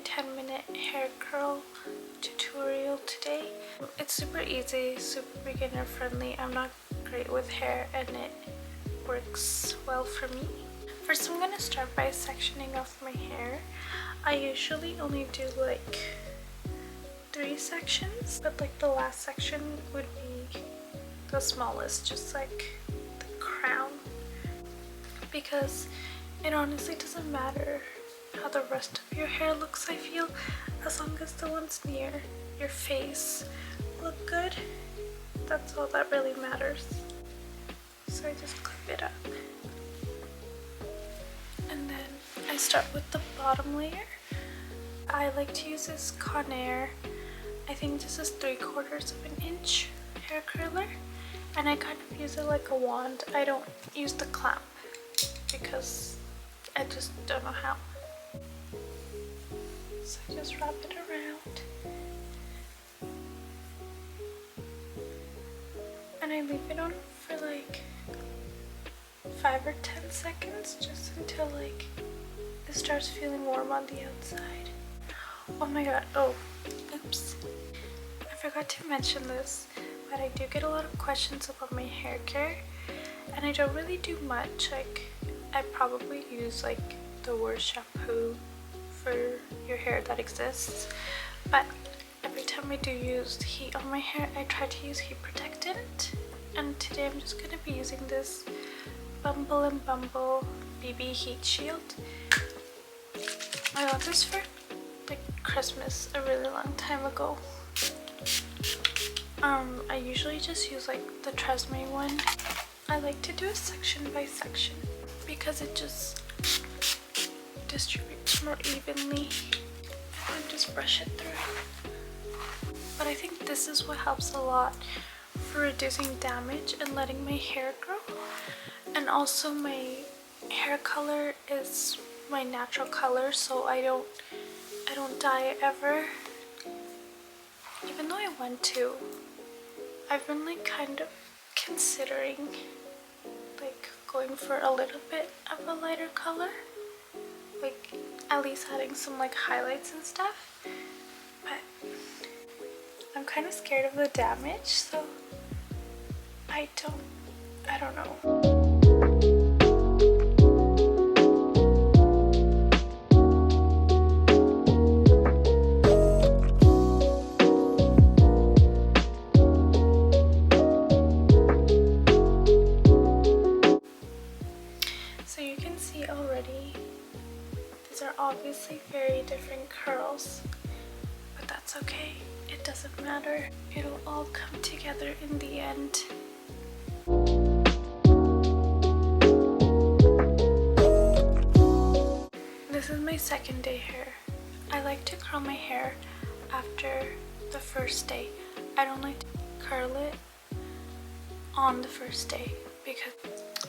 10-minute hair curl tutorial today. It's super easy, super beginner friendly. I'm not great with hair and it works well for me. First, I'm gonna start by sectioning off my hair. I usually only do like 3 sections, but like the last section would be the smallest, just like the crown, because it honestly doesn't matter how the rest of your hair looks, I feel, as long as the ones near your face look good. That's all that really matters. So I just clip it up. And then I start with the bottom layer. I like to use this Conair, I think this is 3/4 of an inch hair curler, and I kind of use it like a wand. I don't use the clamp because I just don't know how. So I just wrap it around and I leave it on for like 5 or 10 seconds, just until like it starts feeling warm on the outside. Oh my god, oh, oops. I forgot to mention this, but I do get a lot of questions about my hair care, and I don't really do much. Like, I probably use like the worst shampoo for your hair that exists, but every time I do use heat on my hair, I try to use heat protectant, and today I'm just gonna be using this Bumble and Bumble BB Heat Shield. I got this for like Christmas a really long time ago. I usually just use like the Tresemme one. I like to do a section by section because it just distributes more evenly, and then just brush it through. But I think this is what helps a lot for reducing damage and letting my hair grow. And also my hair color is my natural color, so I don't dye it ever. Even though I want to, I've been like kind of considering like going for a little bit of a lighter color, like at least adding some like highlights and stuff, but I'm kind of scared of the damage, so I don't know. Obviously very different curls, but that's okay. It doesn't matter. It'll all come together in the end. This is my second day hair. I like to curl my hair after the first day. I don't like to curl it on the first day because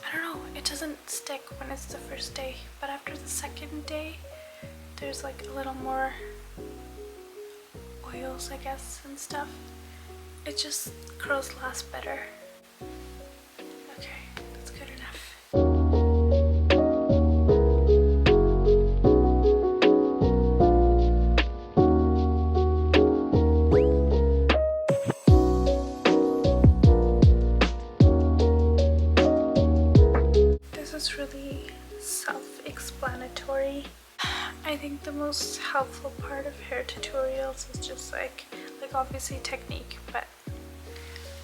I don't know, it doesn't stick when it's the first day, but after the second day there's like a little more oils, I guess, and stuff. It just curls last better. Okay, that's good enough. This is really self-explanatory. I think the most helpful part of hair tutorials is just like obviously technique, but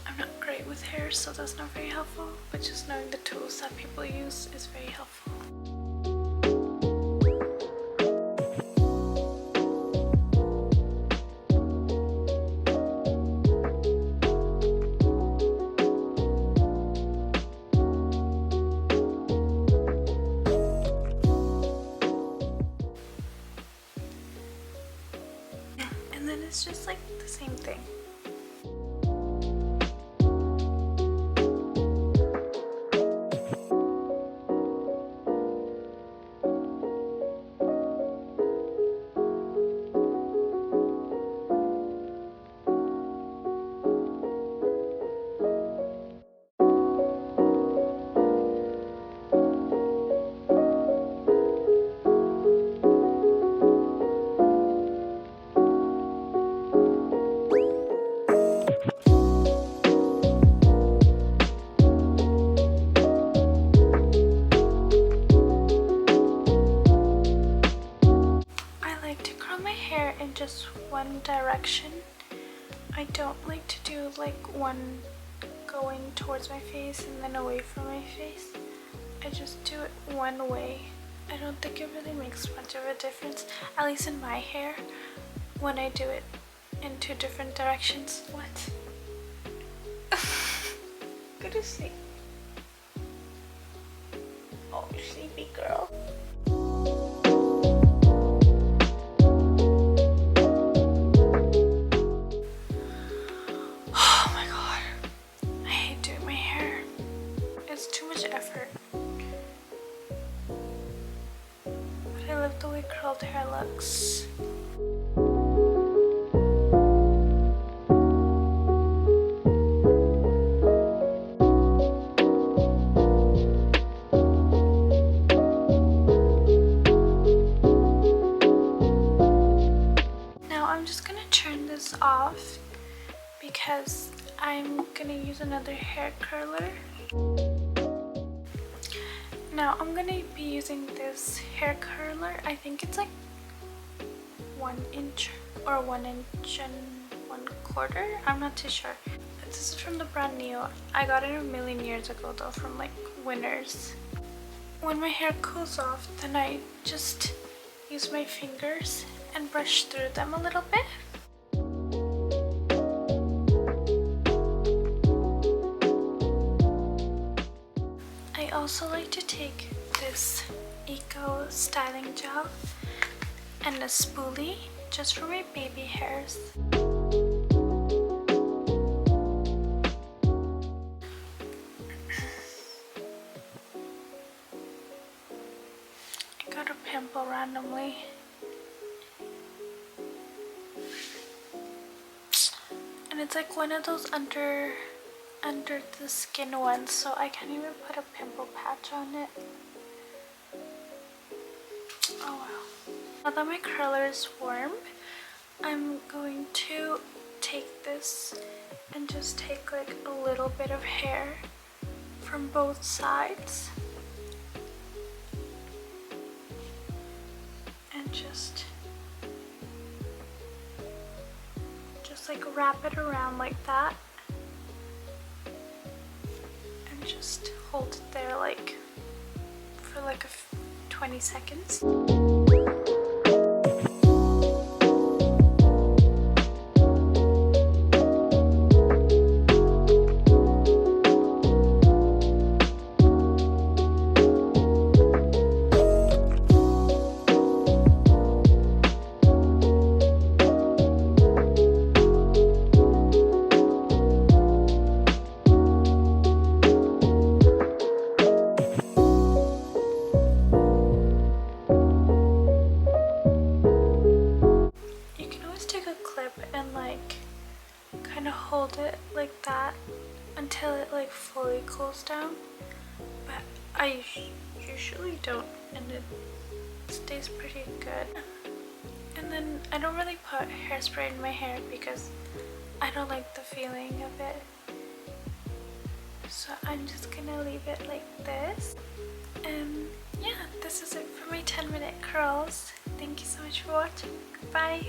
I'm not great with hair, so that's not very helpful, but just knowing the tools that people use is very helpful. And then it's just like the same thing. like one going towards my face and then away from my face. I just do it one way. I don't think it really makes much of a difference, at least in my hair, when I do it in two different directions. What? Go to sleep. Oh, sleepy girl. Oh my god. I hate doing my hair. It's too much effort. But I love the way curled hair looks. Off because I'm gonna use another hair curler. Now I'm gonna be using this hair curler. I think it's like 1 inch or 1 inch and 1/4. I'm not too sure. This is from the brand Neo. I got it a million years ago though, from like Winners. When my hair cools off, then I just use my fingers and brush through them a little bit. I also like to take this Eco styling gel and a spoolie just for my baby hairs. I got a pimple randomly. And it's like one of those under the skin ones, so I can't even put a pimple patch on it. Oh wow. Now that my curler is warm, I'm going to take this and just take like a little bit of hair from both sides and just like wrap it around like that. Just hold it there like for like 20 seconds. And like kind of hold it like that until it like fully cools down, but I usually don't, and it stays pretty good. And then I don't really put hairspray in my hair because I don't like the feeling of it, so I'm just gonna leave it like this. And yeah, this is it for my 10-minute curls. Thank you so much for watching. Bye.